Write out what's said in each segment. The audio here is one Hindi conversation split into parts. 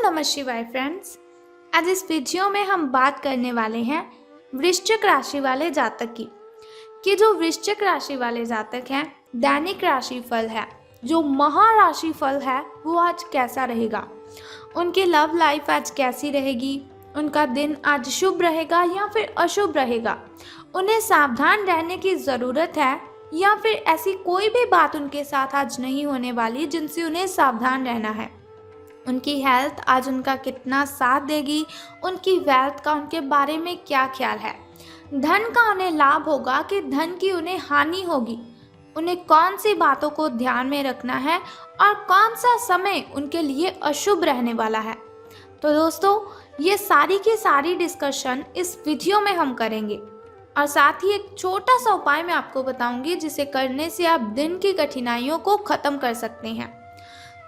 नमः शिवाय फ्रेंड्स। आज इस वीडियो में हम बात करने वाले हैं वृश्चिक राशि वाले जातक की कि जो वृश्चिक राशि वाले जातक हैं, दैनिक राशि फल है, जो महाराशि फल है, वो आज कैसा रहेगा। उनकी लव लाइफ आज कैसी रहेगी, उनका दिन आज शुभ रहेगा या फिर अशुभ रहेगा, उन्हें सावधान रहने की ज़रूरत है या फिर ऐसी कोई भी बात उनके साथ आज नहीं होने वाली जिनसे उन्हें सावधान रहना है। उनकी हेल्थ आज उनका कितना साथ देगी, उनकी वेल्थ का उनके बारे में क्या ख्याल है, धन का उन्हें लाभ होगा कि धन की उन्हें हानि होगी, उन्हें कौन सी बातों को ध्यान में रखना है और कौन सा समय उनके लिए अशुभ रहने वाला है। तो दोस्तों, ये सारी की सारी डिस्कशन इस वीडियो में हम करेंगे और साथ ही एक छोटा सा उपाय मैं आपको बताऊंगी जिसे करने से आप दिन की कठिनाइयों को ख़त्म कर सकते हैं।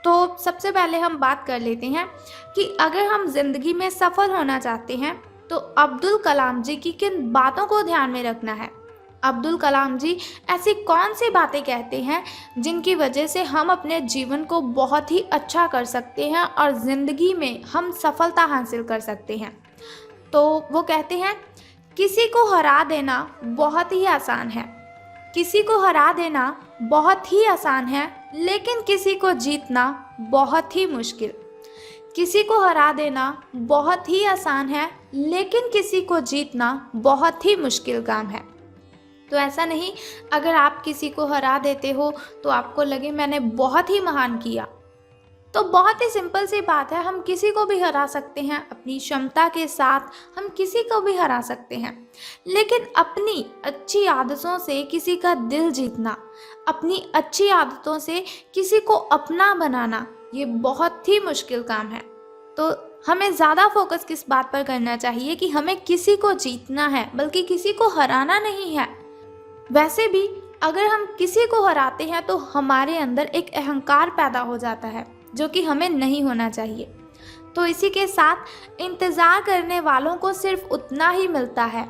तो सबसे पहले हम बात कर लेते हैं कि अगर हम जिंदगी में सफल होना चाहते हैं तो अब्दुल कलाम जी की किन बातों को ध्यान में रखना है। अब्दुल कलाम जी ऐसी कौन सी बातें कहते हैं जिनकी वजह से हम अपने जीवन को बहुत ही अच्छा कर सकते हैं और ज़िंदगी में हम सफलता हासिल कर सकते हैं। तो वो कहते हैं, किसी को हरा देना बहुत ही आसान है, किसी को हरा देना बहुत ही आसान है, लेकिन किसी को जीतना बहुत ही मुश्किल। किसी को हरा देना बहुत ही आसान है, लेकिन किसी को जीतना बहुत ही मुश्किल काम है। तो ऐसा नहीं, अगर आप किसी को हरा देते हो तो आपको लगे मैंने बहुत ही महान किया। तो बहुत ही सिंपल सी बात है, हम किसी को भी हरा सकते हैं, अपनी क्षमता के साथ हम किसी को भी हरा सकते हैं, लेकिन अपनी अच्छी आदतों से किसी का दिल जीतना, अपनी अच्छी आदतों से किसी को अपना बनाना, ये बहुत ही मुश्किल काम है। तो हमें ज़्यादा फोकस किस बात पर करना चाहिए कि हमें किसी को जीतना है, बल्कि किसी को हराना नहीं है। वैसे भी अगर हम किसी को हराते हैं तो हमारे अंदर एक अहंकार पैदा हो जाता है जो कि हमें नहीं होना चाहिए। तो इसी के साथ इंतज़ार करने वालों को सिर्फ उतना ही मिलता है,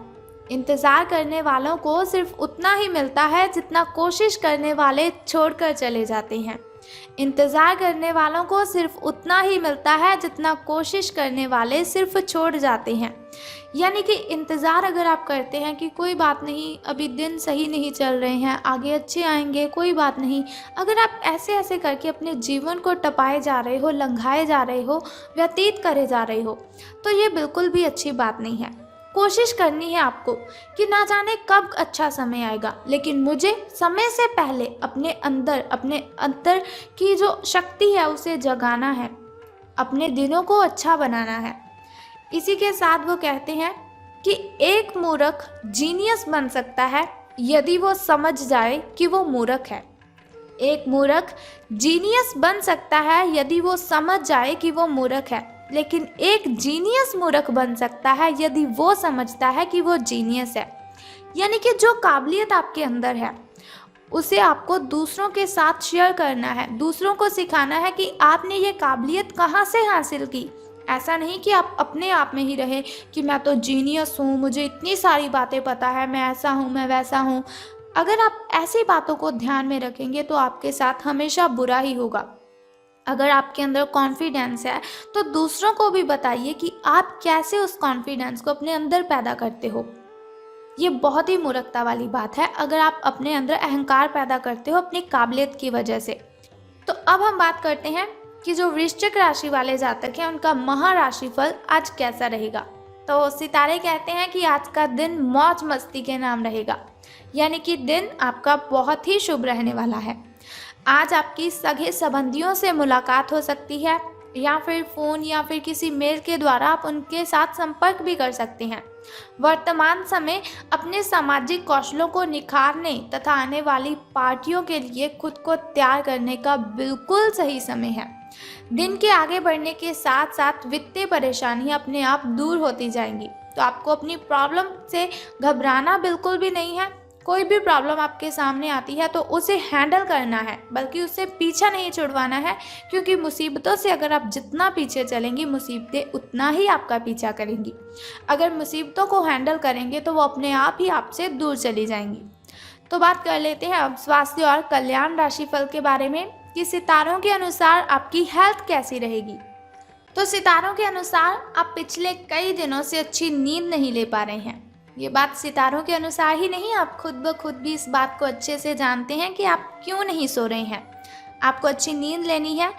इंतज़ार करने वालों को सिर्फ उतना ही मिलता है जितना कोशिश करने वाले छोड़कर चले जाते हैं। इंतज़ार करने वालों को सिर्फ उतना ही मिलता है जितना कोशिश करने वाले सिर्फ छोड़ जाते हैं। यानी कि इंतज़ार अगर आप करते हैं कि कोई बात नहीं, अभी दिन सही नहीं चल रहे हैं, आगे अच्छे आएंगे, कोई बात नहीं, अगर आप ऐसे ऐसे करके अपने जीवन को टपाए जा रहे हो, लंघाए जा रहे हो, व्यतीत करे जा रहे हो, तो ये बिल्कुल भी अच्छी बात नहीं है। कोशिश करनी है आपको कि ना जाने कब अच्छा समय आएगा, लेकिन मुझे समय से पहले अपने अंदर की जो शक्ति है उसे जगाना है, अपने दिनों को अच्छा बनाना है। इसी के साथ वो कहते हैं कि एक मूर्ख जीनियस बन सकता है यदि वो समझ जाए कि वो मूर्ख है। एक मूर्ख जीनियस बन सकता है यदि वो समझ जाए कि वो मूर्ख है, लेकिन एक जीनियस मूर्ख बन सकता है यदि वो समझता है कि वो जीनियस है। यानी कि जो काबिलियत आपके अंदर है उसे आपको दूसरों के साथ शेयर करना है, दूसरों को सिखाना है कि आपने ये काबिलियत कहाँ से हासिल की। ऐसा नहीं कि आप अपने आप में ही रहे कि मैं तो जीनियस हूँ, मुझे इतनी सारी बातें पता है, मैं ऐसा हूँ, मैं वैसा हूँ। अगर आप ऐसी बातों को ध्यान में रखेंगे तो आपके साथ हमेशा बुरा ही होगा। अगर आपके अंदर कॉन्फिडेंस है तो दूसरों को भी बताइए कि आप कैसे उस कॉन्फिडेंस को अपने अंदर पैदा करते हो। ये बहुत ही मूर्खता वाली बात है अगर आप अपने अंदर अहंकार पैदा करते हो अपनी काबिलियत की वजह से। तो अब हम बात करते हैं कि जो वृश्चिक राशि वाले जातक हैं उनका महाराशि फल आज कैसा रहेगा। तो सितारे कहते हैं कि आज का दिन मौज मस्ती के नाम रहेगा, यानी कि दिन आपका बहुत ही शुभ रहने वाला है। आज आपकी सगे संबंधियों से मुलाकात हो सकती है या फिर फ़ोन या फिर किसी मेल के द्वारा आप उनके साथ संपर्क भी कर सकते हैं। वर्तमान समय अपने सामाजिक कौशलों को निखारने तथा आने वाली पार्टियों के लिए खुद को तैयार करने का बिल्कुल सही समय है। दिन के आगे बढ़ने के साथ साथ वित्तीय परेशानियां अपने आप दूर होती जाएंगी। तो आपको अपनी प्रॉब्लम से घबराना बिल्कुल भी नहीं है। कोई भी प्रॉब्लम आपके सामने आती है तो उसे हैंडल करना है, बल्कि उससे पीछा नहीं छुड़वाना है, क्योंकि मुसीबतों से अगर आप जितना पीछे चलेंगी मुसीबतें उतना ही आपका पीछा करेंगी। अगर मुसीबतों को हैंडल करेंगे तो वो अपने आप ही आपसे दूर चली जाएंगी। तो बात कर लेते हैं अब स्वास्थ्य और कल्याण राशिफल के बारे में कि सितारों के अनुसार आपकी हेल्थ कैसी रहेगी। तो सितारों के अनुसार आप पिछले कई दिनों से अच्छी नींद नहीं ले पा रहे हैं। ये बात सितारों के अनुसार ही नहीं, आप खुद ब खुद भी इस बात को अच्छे से जानते हैं कि आप क्यों नहीं सो रहे हैं। आपको अच्छी नींद लेनी है।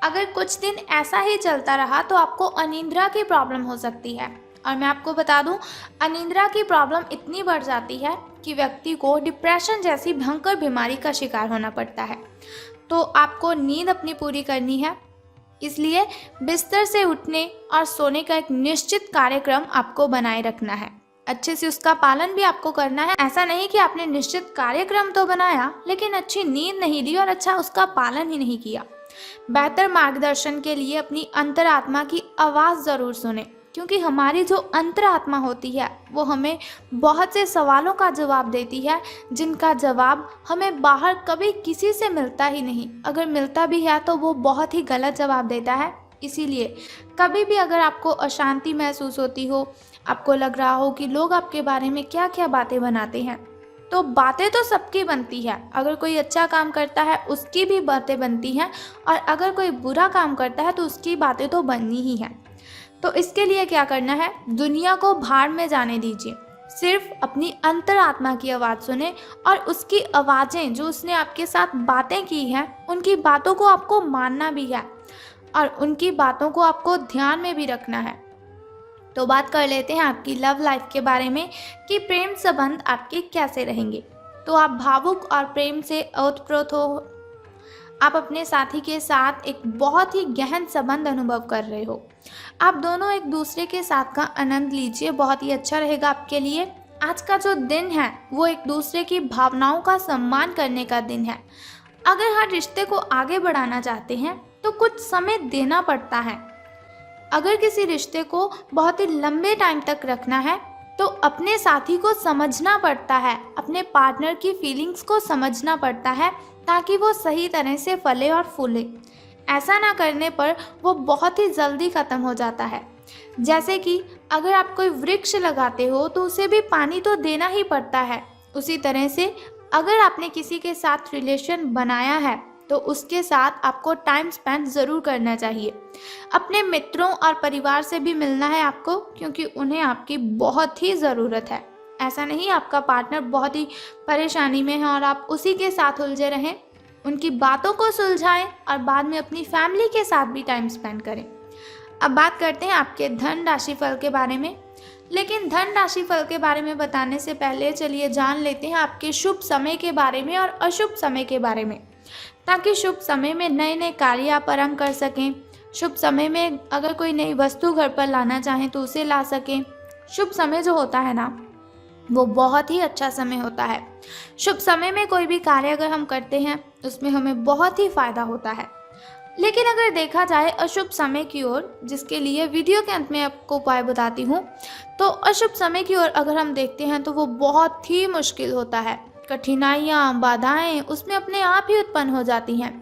अगर कुछ दिन ऐसा ही चलता रहा तो आपको अनिद्रा की प्रॉब्लम हो सकती है। और मैं आपको बता दूं, अनिद्रा की प्रॉब्लम इतनी बढ़ जाती है कि व्यक्ति को डिप्रेशन जैसी भयंकर बीमारी का शिकार होना पड़ता है। तो आपको नींद अपनी पूरी करनी है, इसलिए बिस्तर से उठने और सोने का एक निश्चित कार्यक्रम आपको बनाए रखना है। अच्छे से उसका पालन भी आपको करना है। ऐसा नहीं कि आपने निश्चित कार्यक्रम तो बनाया लेकिन अच्छी नींद नहीं ली और अच्छा उसका पालन ही नहीं किया। बेहतर मार्गदर्शन के लिए अपनी अंतरात्मा की आवाज़ ज़रूर सुने, क्योंकि हमारी जो अंतरात्मा होती है वो हमें बहुत से सवालों का जवाब देती है, जिनका जवाब हमें बाहर कभी किसी से मिलता ही नहीं। अगर मिलता भी है तो वो बहुत ही गलत जवाब देता है। इसीलिए कभी भी अगर आपको अशांति महसूस होती हो, आपको लग रहा हो कि लोग आपके बारे में क्या क्या बातें बनाते हैं, तो बातें तो सबकी बनती है। अगर कोई अच्छा काम करता है उसकी भी बातें बनती हैं, और अगर कोई बुरा काम करता है तो उसकी बातें तो बननी ही हैं। तो इसके लिए क्या करना है, दुनिया को भाड़ में जाने दीजिए। सिर्फ अपनी अंतरात्मा की आवाज़ सुने और उसकी आवाज़ें जो उसने आपके साथ बातें की हैं, उनकी बातों को आपको मानना भी है और उनकी बातों को आपको ध्यान में भी रखना है। तो बात कर लेते हैं आपकी लव लाइफ के बारे में कि प्रेम संबंध आपके कैसे रहेंगे। तो आप भावुक और प्रेम से ओतप्रोत हो। आप अपने साथी के साथ एक बहुत ही गहन संबंध अनुभव कर रहे हो। आप दोनों एक दूसरे के साथ का आनंद लीजिए, बहुत ही अच्छा रहेगा आपके लिए। आज का जो दिन है वो एक दूसरे की भावनाओं का सम्मान करने का दिन है। अगर हर रिश्ते को आगे बढ़ाना चाहते हैं तो कुछ समय देना पड़ता है। अगर किसी रिश्ते को बहुत ही लंबे टाइम तक रखना है तो अपने साथी को समझना पड़ता है, अपने पार्टनर की फीलिंग्स को समझना पड़ता है, ताकि वो सही तरह से फले और फूले। ऐसा ना करने पर वो बहुत ही जल्दी ख़त्म हो जाता है। जैसे कि अगर आप कोई वृक्ष लगाते हो तो उसे भी पानी तो देना ही पड़ता है। उसी तरह से अगर आपने किसी के साथ रिलेशन बनाया है तो उसके साथ आपको टाइम स्पेंड ज़रूर करना चाहिए। अपने मित्रों और परिवार से भी मिलना है आपको, क्योंकि उन्हें आपकी बहुत ही ज़रूरत है। ऐसा नहीं आपका पार्टनर बहुत ही परेशानी में है और आप उसी के साथ उलझे रहें। उनकी बातों को सुलझाएं और बाद में अपनी फैमिली के साथ भी टाइम स्पेंड करें। अब बात करते हैं आपके धन राशि फल के बारे में। लेकिन धन राशि फल के बारे में बताने से पहले चलिए जान लेते हैं आपके शुभ समय के बारे में और अशुभ समय के बारे में, ताकि शुभ समय में नए नए कार्य आप आरंभ कर सकें। शुभ समय में अगर कोई नई वस्तु घर पर लाना चाहें तो उसे ला सकें। शुभ समय जो होता है ना, वो बहुत ही अच्छा समय होता है। शुभ समय में कोई भी कार्य अगर हम करते हैं उसमें हमें बहुत ही फायदा होता है। लेकिन अगर देखा जाए अशुभ समय की ओर, जिसके लिए वीडियो के अंत में आपको उपाय बताती हूँ, तो अशुभ समय की ओर अगर हम देखते हैं तो वो बहुत ही मुश्किल होता है। कठिनाइयाँ, बाधाएं उसमें अपने आप ही उत्पन्न हो जाती हैं।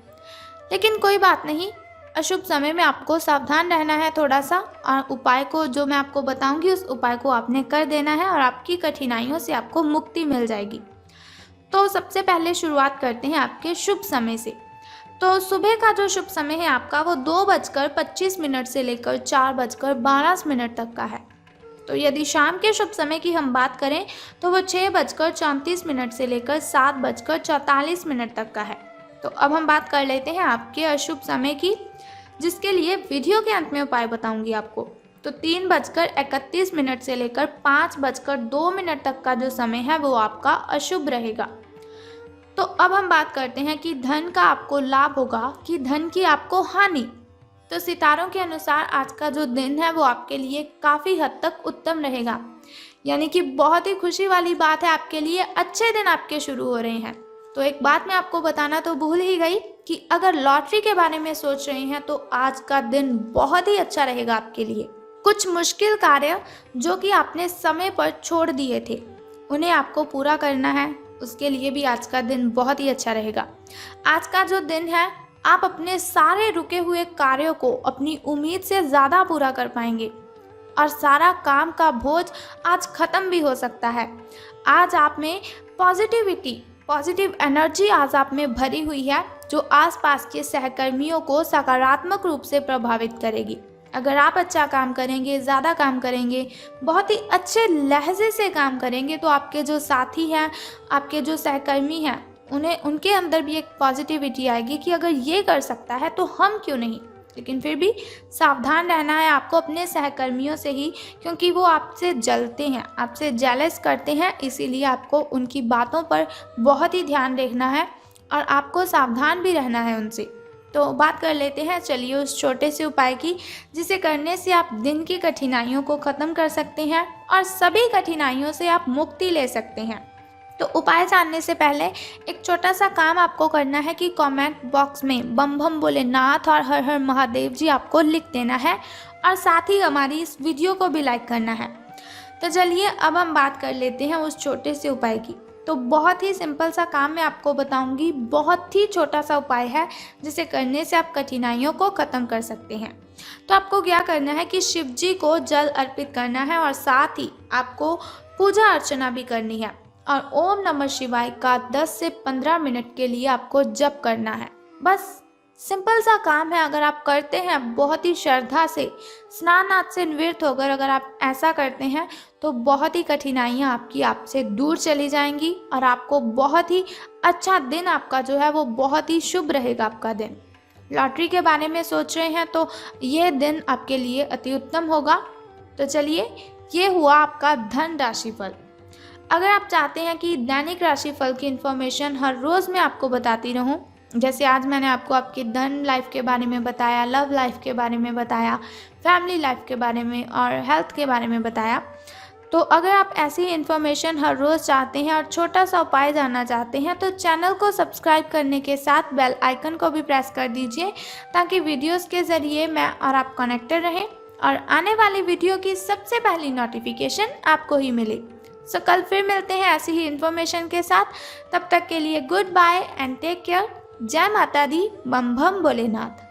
लेकिन कोई बात नहीं, अशुभ समय में आपको सावधान रहना है थोड़ा सा, और उपाय को जो मैं आपको बताऊंगी उस उपाय को आपने कर देना है और आपकी कठिनाइयों से आपको मुक्ति मिल जाएगी। तो सबसे पहले शुरुआत करते हैं आपके शुभ समय से। तो सुबह का जो शुभ समय है आपका वो 2:25 से लेकर 4:12 तक का है। तो यदि शाम के शुभ समय की हम बात करें तो वो 6:34 से लेकर 7:44 तक का है। तो अब हम बात कर लेते हैं आपके अशुभ समय की, जिसके लिए वीडियो के अंत में उपाय बताऊंगी आपको। तो 3:31 से लेकर 5:02 तक का जो समय है वो आपका अशुभ रहेगा। तो अब हम बात करते हैं कि धन का आपको लाभ होगा कि धन की आपको हानि। तो सितारों के अनुसार आज का जो दिन है वो आपके लिए काफ़ी हद तक उत्तम रहेगा, यानी कि बहुत ही खुशी वाली बात है आपके लिए। अच्छे दिन आपके शुरू हो रहे हैं। तो एक बात मैं आपको बताना तो भूल ही गई कि अगर लॉटरी के बारे में सोच रहे हैं तो आज का दिन बहुत ही अच्छा रहेगा आपके लिए। कुछ मुश्किल कार्य जो कि आपने समय पर छोड़ दिए थे उन्हें आपको पूरा करना है, उसके लिए भी आज का दिन बहुत ही अच्छा रहेगा। आज का जो दिन है आप अपने सारे रुके हुए कार्यों को अपनी उम्मीद से ज़्यादा पूरा कर पाएंगे और सारा काम का बोझ आज ख़त्म भी हो सकता है। आज आप में पॉजिटिव एनर्जी आज आप में भरी हुई है, जो आसपास के सहकर्मियों को सकारात्मक रूप से प्रभावित करेगी। अगर आप अच्छा काम करेंगे, ज़्यादा काम करेंगे, बहुत ही अच्छे लहजे से काम करेंगे, तो आपके जो साथी हैं, आपके जो सहकर्मी हैं, उनके अंदर भी एक पॉजिटिविटी आएगी कि अगर ये कर सकता है तो हम क्यों नहीं। लेकिन फिर भी सावधान रहना है आपको अपने सहकर्मियों से ही, क्योंकि वो आपसे जलते हैं, आपसे जेलस करते हैं, इसीलिए आपको उनकी बातों पर बहुत ही ध्यान रखना है और आपको सावधान भी रहना है उनसे। तो बात कर लेते हैं चलिए उस छोटे से उपाय की, जिसे करने से आप दिन की कठिनाइयों को ख़त्म कर सकते हैं और सभी कठिनाइयों से आप मुक्ति ले सकते हैं। तो उपाय जानने से पहले एक छोटा सा काम आपको करना है कि कमेंट बॉक्स में बम बम भोलेनाथ और हर हर महादेव जी आपको लिख देना है और साथ ही हमारी इस वीडियो को भी लाइक करना है। तो चलिए अब हम बात कर लेते हैं उस छोटे से उपाय की। तो बहुत ही सिंपल सा काम मैं आपको बताऊंगी, बहुत ही छोटा सा उपाय है जिसे करने से आप कठिनाइयों को ख़त्म कर सकते हैं। तो आपको क्या करना है कि शिव जी को जल अर्पित करना है और साथ ही आपको पूजा अर्चना भी करनी है और ओम नमः शिवाय का 10 से 15 मिनट के लिए आपको जप करना है। बस सिंपल सा काम है, अगर आप करते हैं बहुत ही श्रद्धा से, स्नान आदि से निवृत्त होकर अगर आप ऐसा करते हैं तो बहुत ही कठिनाइयाँ आपकी आपसे दूर चली जाएंगी और आपको बहुत ही अच्छा दिन आपका जो है वो बहुत ही शुभ रहेगा आपका दिन। लॉटरी के बारे में सोच रहे हैं तो ये दिन आपके लिए अति उत्तम होगा। तो चलिए ये हुआ आपका धन राशिफल। अगर आप चाहते हैं कि दैनिक राशिफल की इन्फॉर्मेशन हर रोज़ मैं आपको बताती रहूं, जैसे आज मैंने आपको आपकी धन लाइफ के बारे में बताया, लव लाइफ के बारे में बताया, फैमिली लाइफ के बारे में और हेल्थ के बारे में बताया, तो अगर आप ऐसी इन्फॉर्मेशन हर रोज़ चाहते हैं और छोटा सा उपाय जानना चाहते हैं तो चैनल को सब्सक्राइब करने के साथ बेल आइकन को भी प्रेस कर दीजिए, ताकि वीडियोस के ज़रिए मैं और आप कनेक्टेड रहें और आने वाली वीडियो की सबसे पहली नोटिफिकेशन आपको ही मिले। सो कल फिर मिलते हैं ऐसी ही इन्फॉर्मेशन के साथ। तब तक के लिए goodbye and take care. जय माता दी, बम बम भोलेनाथ।